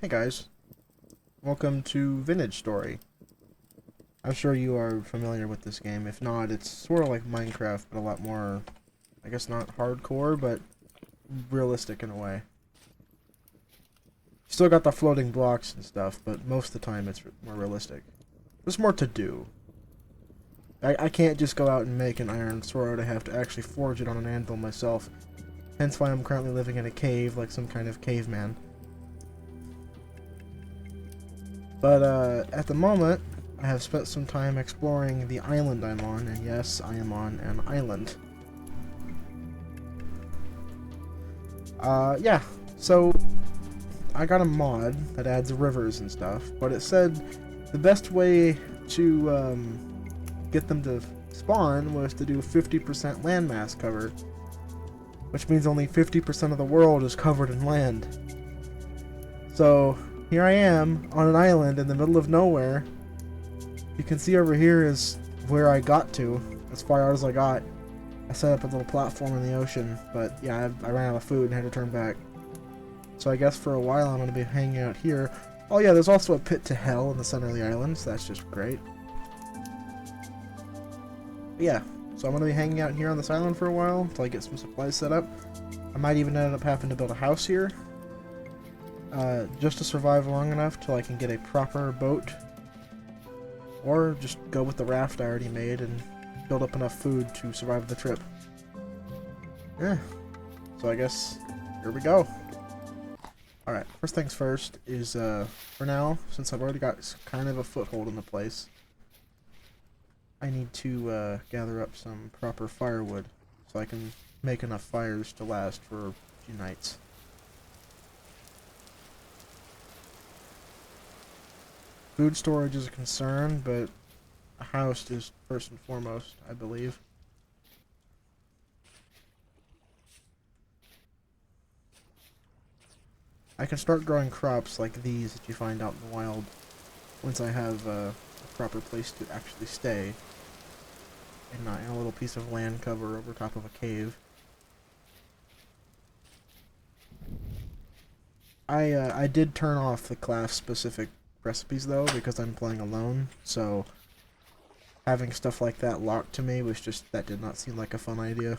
Hey guys, welcome to Vintage Story. I'm sure you are familiar with this game. If not, it's sort of like Minecraft, but a lot more, I guess not hardcore, but realistic in a way. Still got the floating blocks and stuff, but most of the time it's more realistic. There's more to do. I can't just go out and make an iron sword. I have to actually forge it on an anvil myself. Hence why I'm currently living in a cave like some kind of caveman. But at the moment, I have spent some time exploring the island I'm on, and yes, I am on an island. Yeah, so I got a mod that adds rivers and stuff, but it said the best way to get them to spawn was to do 50% landmass cover, which means only 50% of the world is covered in land. So here I am on an island in the middle of nowhere. You can see over here is where I got to, as far as I got. I set up a little platform in the ocean, but yeah, I ran out of food and had to turn back. So I guess for a while I'm going to be hanging out here. Oh yeah, there's also a pit to hell in the center of the island, so that's just great. But yeah, so I'm going to be hanging out here on this island for a while until I get some supplies set up. I might even end up having to build a house here, just to survive long enough till I can get a proper boat. Or just go with the raft I already made and build up enough food to survive the trip. Yeah, so I guess here we go. Alright, first things first is, for now, since I've already got kind of a foothold in the place, I need to gather up some proper firewood so I can make enough fires to last for a few nights. Food storage is a concern, but a house is first and foremost, I believe. I can start growing crops like these that you find out in the wild once I have a proper place to actually stay and not in a little piece of land cover over top of a cave. I did turn off the class-specific recipes though because I'm playing alone, so having stuff like that locked to me was just, that did not seem like a fun idea.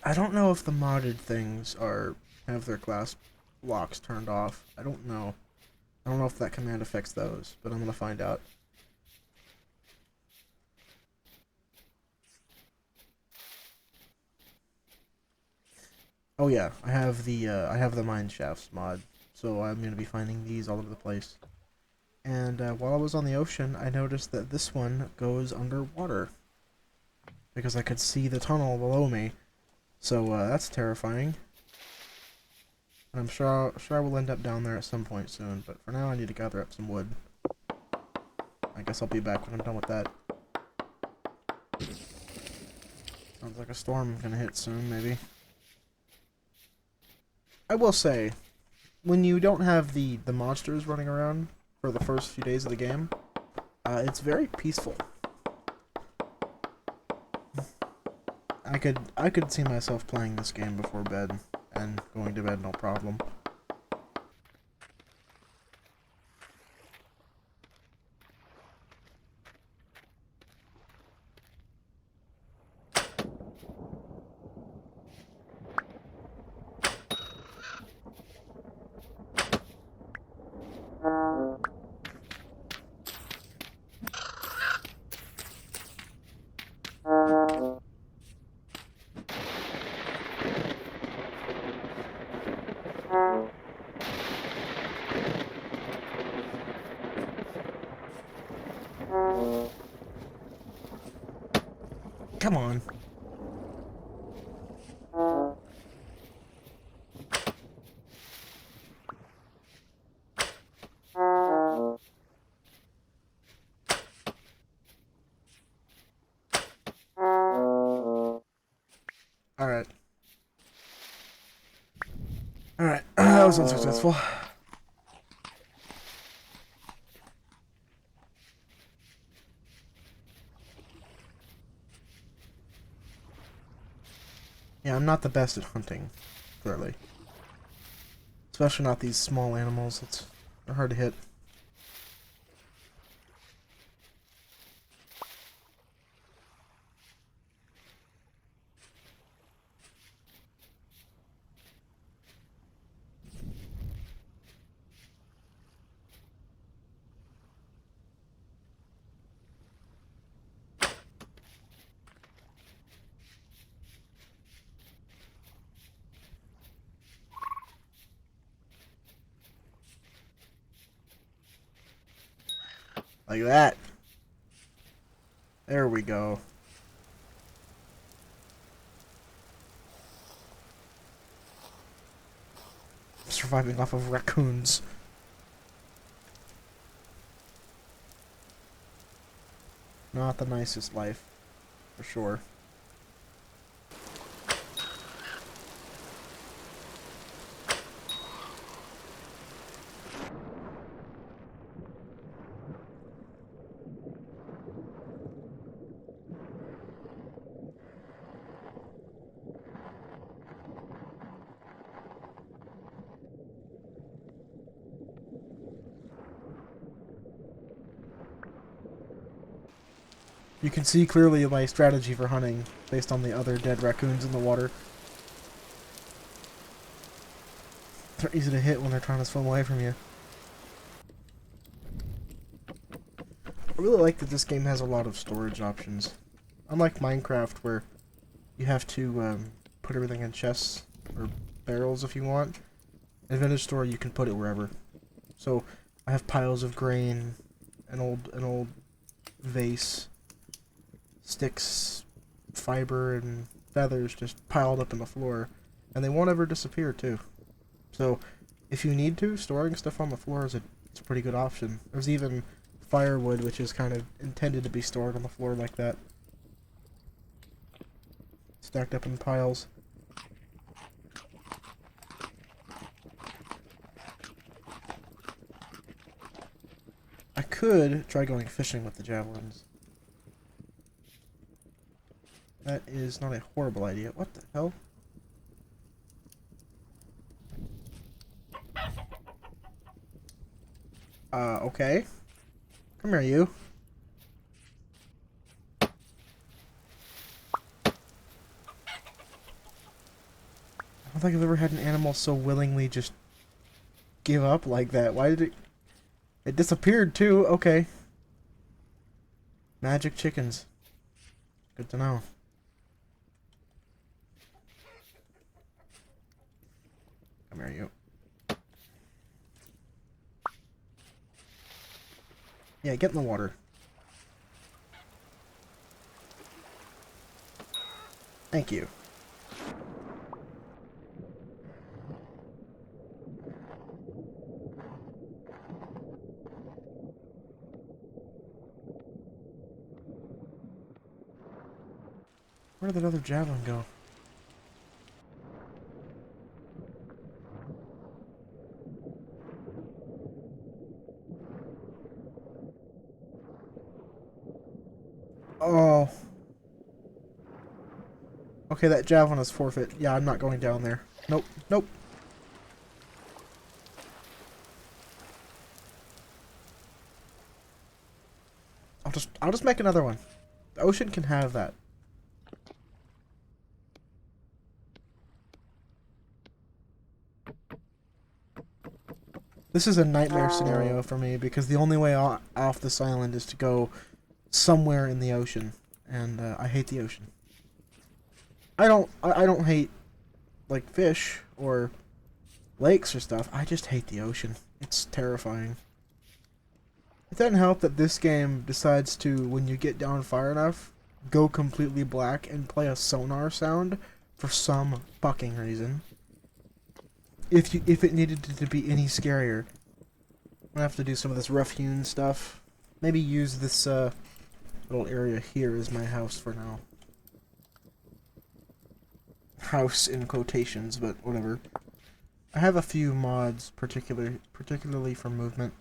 I don't know if the modded things have their class locks turned off. I don't know. I don't know if that command affects those, but I'm gonna find out. Oh yeah, I have the mine shafts mod, so I'm gonna be finding these all over the place. And while I was on the ocean, I noticed that this one goes underwater because I could see the tunnel below me. So that's terrifying. And I'm sure I will end up down there at some point soon, but for now I need to gather up some wood. I guess I'll be back when I'm done with that. Sounds like a storm gonna hit soon, maybe. I will say, when you don't have the monsters running around for the first few days of the game, it's very peaceful. I could see myself playing this game before bed and going to bed no problem. Come on. Alright. Alright, that was unsuccessful. Yeah, I'm not the best at hunting, clearly. Especially not these small animals. They're hard to hit. Like that. There we go. Surviving off of raccoons. Not the nicest life, for sure. You can see clearly my strategy for hunting based on the other dead raccoons in the water. They're easy to hit when they're trying to swim away from you. I really like that this game has a lot of storage options. Unlike Minecraft, where you have to put everything in chests or barrels if you want, in Vintage Store you can put it wherever. So I have piles of grain, an old vase, sticks, fiber, and feathers just piled up on the floor, and they won't ever disappear too. So if you need to, storing stuff on the floor it's a pretty good option. There's even firewood, which is kind of intended to be stored on the floor like that, stacked up in piles. I could try going fishing with the javelins. That is not a horrible idea. What the hell? Okay. Come here, you. I don't think I've ever had an animal so willingly just give up like that. Why did it... It disappeared, too. Okay. Magic chickens. Good to know. Come here, you. Yeah, get in the water. Thank you. Where did that other javelin go? Oh. Okay, that javelin is forfeit. Yeah, I'm not going down there. Nope, nope. I'll just make another one. The ocean can have that. This is a nightmare scenario for me because the only way off this island is to go somewhere in the ocean, and I hate the ocean. I don't hate like fish or lakes or stuff. I just hate the ocean. It's terrifying. It doesn't help that this game decides to, when you get down far enough, go completely black and play a sonar sound for some fucking reason. If it needed to be any scarier, I'm gonna have to do some of this rough-hewn stuff. Maybe use this little area here as my house for now. House in quotations, but whatever. I have a few mods, particularly for movement,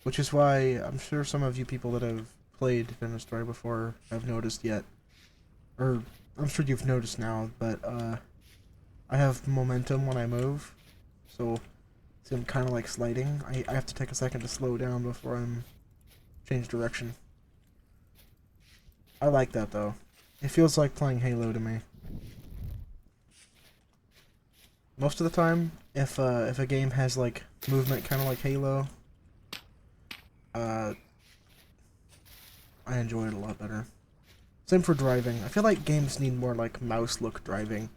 which is why I'm sure some of you people that have played Vintage Story before have noticed yet, or I'm sure you've noticed now, but I have momentum when I move, so see, I'm kind of like sliding. I have to take a second to slow down before I'm change direction. I like that though. It feels like playing Halo to me. Most of the time, if a game has like movement kind of like Halo, uh, I enjoy it a lot better. Same for driving. I feel like games need more like mouse look driving.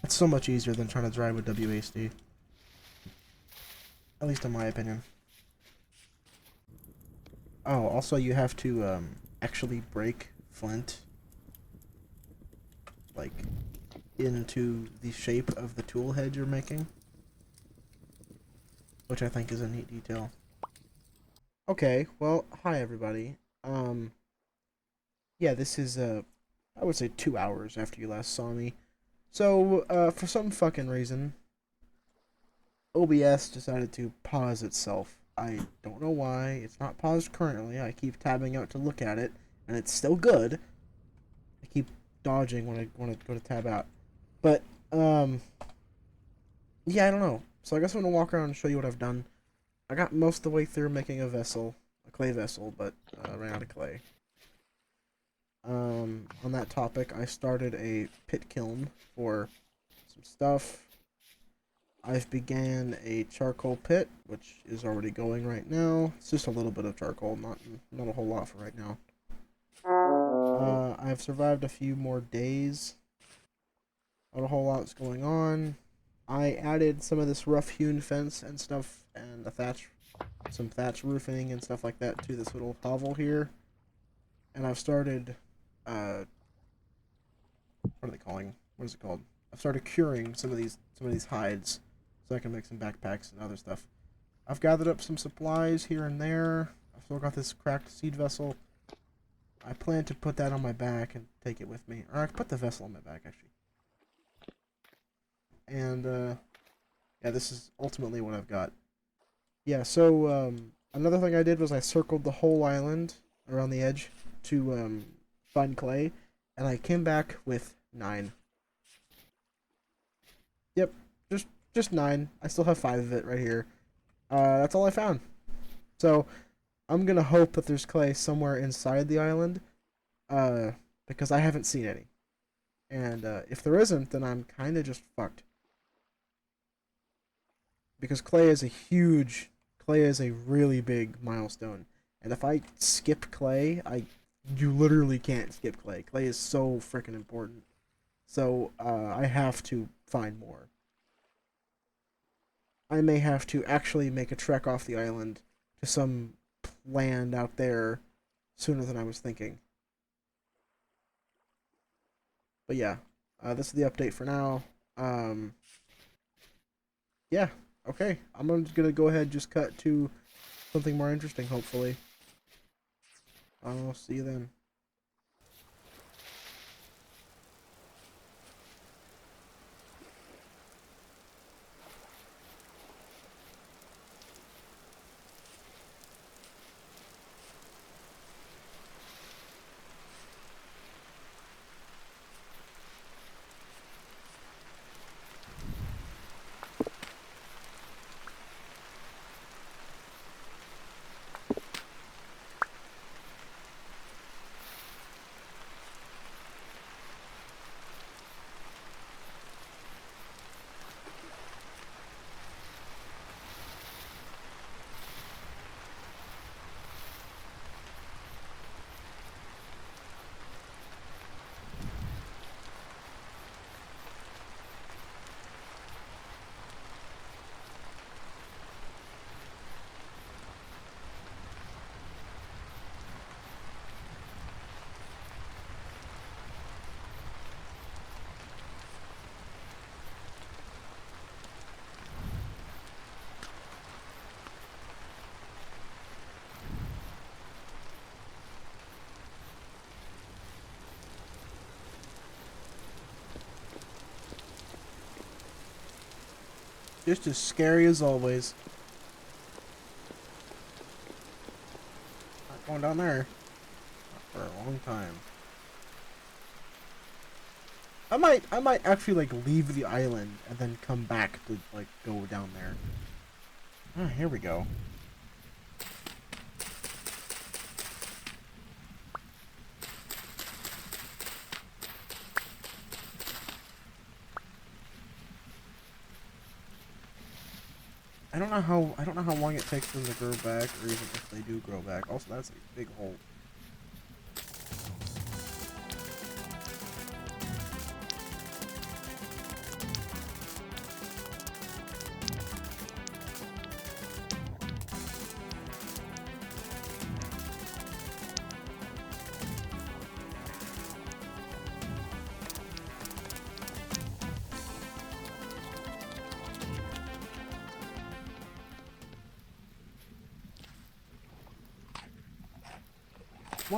It's so much easier than trying to drive with WASD. At least in my opinion. Oh, also you have to actually break flint like into the shape of the tool head you're making, which I think is a neat detail. Okay, well, hi everybody. Yeah, this is I would say 2 hours after you last saw me. So, for some fucking reason, OBS decided to pause itself. I don't know why. It's not paused currently. I keep tabbing out to look at it, and it's still good. I keep dodging when I want to go to tab out. But, yeah, I don't know. So I guess I'm gonna walk around and show you what I've done. I got most of the way through making a vessel, a clay vessel, but ran out of clay. On that topic, I started a pit kiln for some stuff. I've began a charcoal pit, which is already going right now. It's just a little bit of charcoal, not a whole lot for right now. I've survived a few more days. Not a whole lot's going on. I added some of this rough-hewn fence and stuff, and some thatch roofing and stuff like that to this little hovel here. And I've started, what are they calling? What is it called? I've started curing some of these hides, so I can make some backpacks and other stuff. I've gathered up some supplies here and there. I've still got this cracked seed vessel. I plan to put that on my back and take it with me. Or I could put the vessel on my back, actually. And, yeah, this is ultimately what I've got. Yeah, so, another thing I did was I circled the whole island around the edge to, find clay. And I came back with 9. Yep, just 9. I still have 5 of it right here. That's all I found. So, I'm gonna hope that there's clay somewhere inside the island, because I haven't seen any. And if there isn't, then I'm kind of just fucked. Because clay is a really big milestone. And if I skip clay, you literally can't skip clay. Clay is so freaking important. So I have to find more. I may have to actually make a trek off the island to some land out there sooner than I was thinking. But yeah, this is the update for now. Um, yeah, okay. I'm just gonna go ahead and just cut to something more interesting, hopefully. I'll see you then. Just as scary as always. Not going down there. Not for a long time. I might actually like leave the island and then come back to like go down there. Ah, here we go. I don't know how long it takes them to grow back, or even if they do grow back. Also, that's a big hole.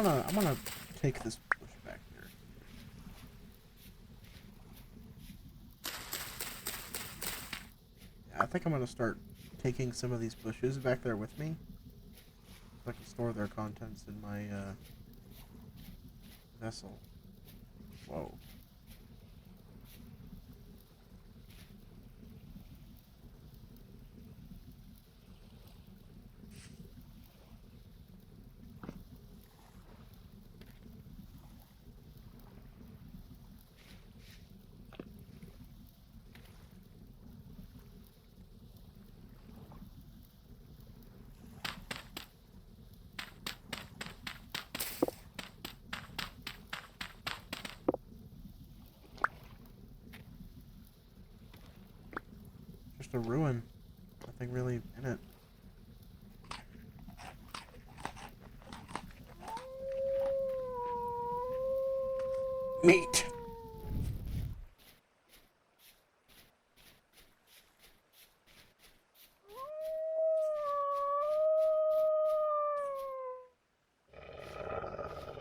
I wanna take this bush back here. Yeah, I think I'm gonna start taking some of these bushes back there with me. So I can store their contents in my vessel. Whoa. Just a ruin. Nothing really in it. Meat.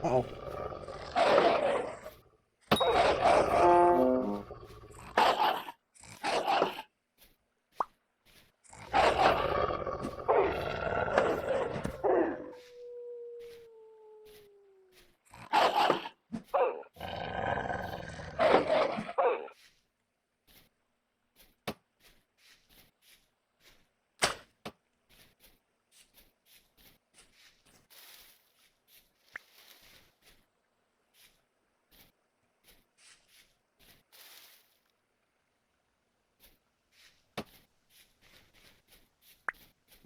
Uh-oh.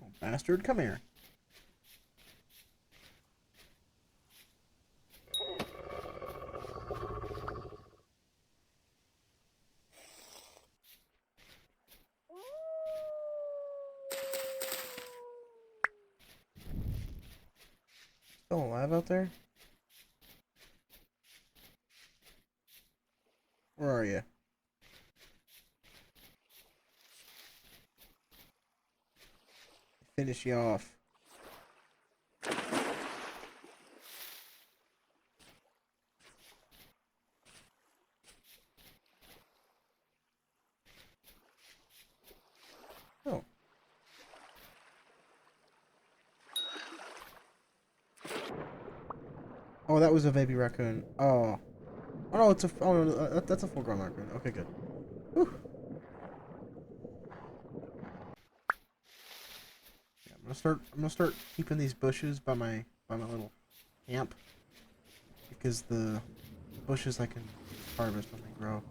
Oh, bastard, come here. Still alive out there? Where are you? Finish you off. Oh. Oh, that was a baby raccoon. Oh. Oh no, it's a. Oh, no, that's a full-grown raccoon. Okay, good. Whew. Yeah, I'm gonna start keeping these bushes by my little camp, because the bushes I can harvest when they grow.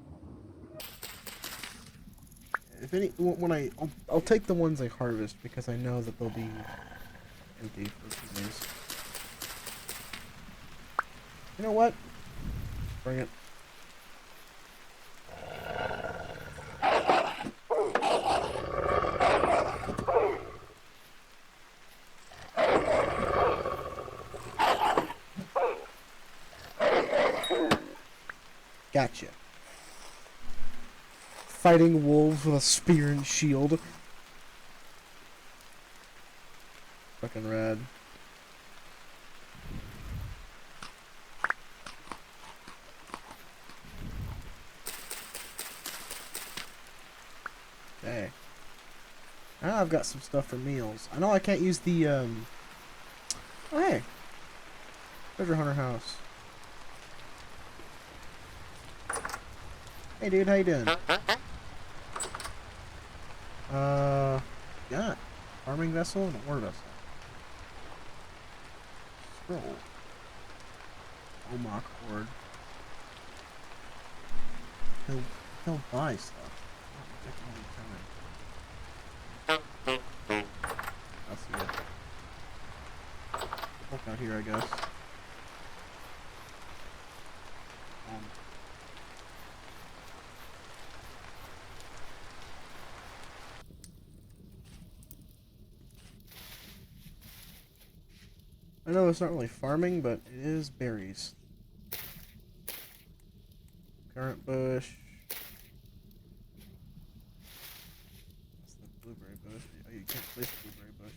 If any, when I'll take the ones I harvest because I know that they'll be empty for a few days. You know what? Bring it. Gotcha. Fighting wolves with a spear and shield. Fucking rad. Okay. Now I've got some stuff for meals. I know I can't use the, Oh, hey. Treasure hunter house. Hey dude, how you doing? Yeah. Farming vessel and ore vessel. Scroll. Omok ord. He'll buy stuff. I'll see it. Look out here, I guess. I know it's not really farming, but it is berries. Currant bush. That's the blueberry bush. Oh, you can't place the blueberry bush.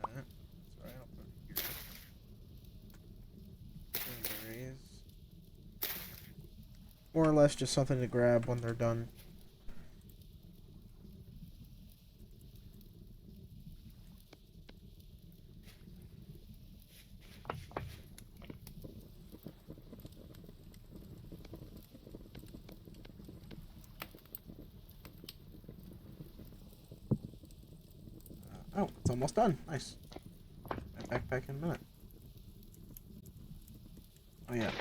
Like that. Sorry, I'll put it here. Berries. More or less just something to grab when they're done. Oh, it's almost done. Nice. My backpack in a minute. Oh yeah.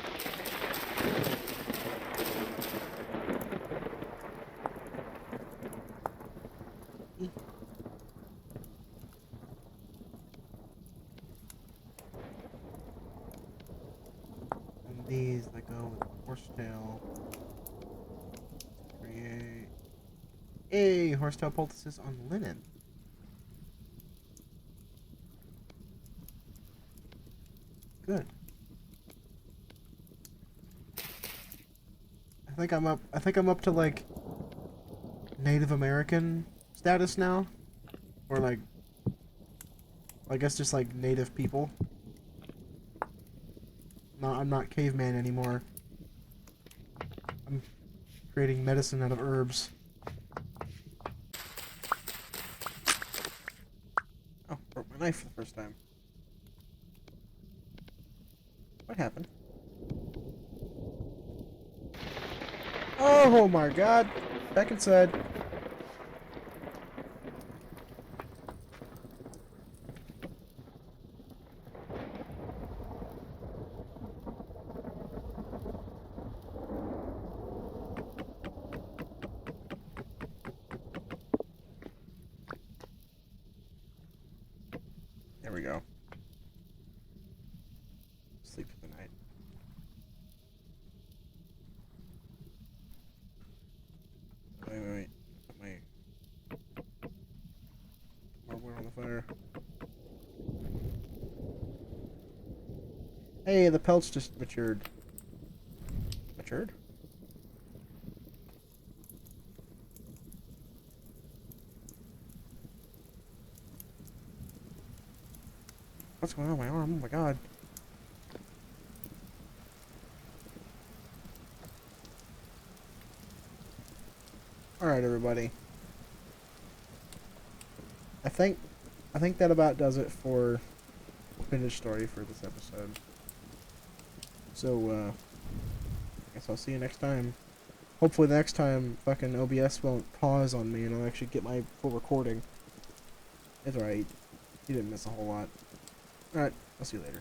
And these that go with horsetail. Create. Hey, horsetail poultices on linen. Good. I think I'm up to like Native American status now. Or like I guess just like native people. No, I'm not caveman anymore. I'm creating medicine out of herbs. Oh, broke my knife for the first time. What happened? Oh my god! Back inside. There we go. Sleep for the night. Wait. Put my wood on the fire. Hey, the pelts just matured. Matured? What's going on with my arm? Oh my god. Alright, everybody. I think that about does it for finished story for this episode. So, I guess I'll see you next time. Hopefully the next time fucking OBS won't pause on me and I'll actually get my full recording. It's alright. You didn't miss a whole lot. Alright, I'll see you later.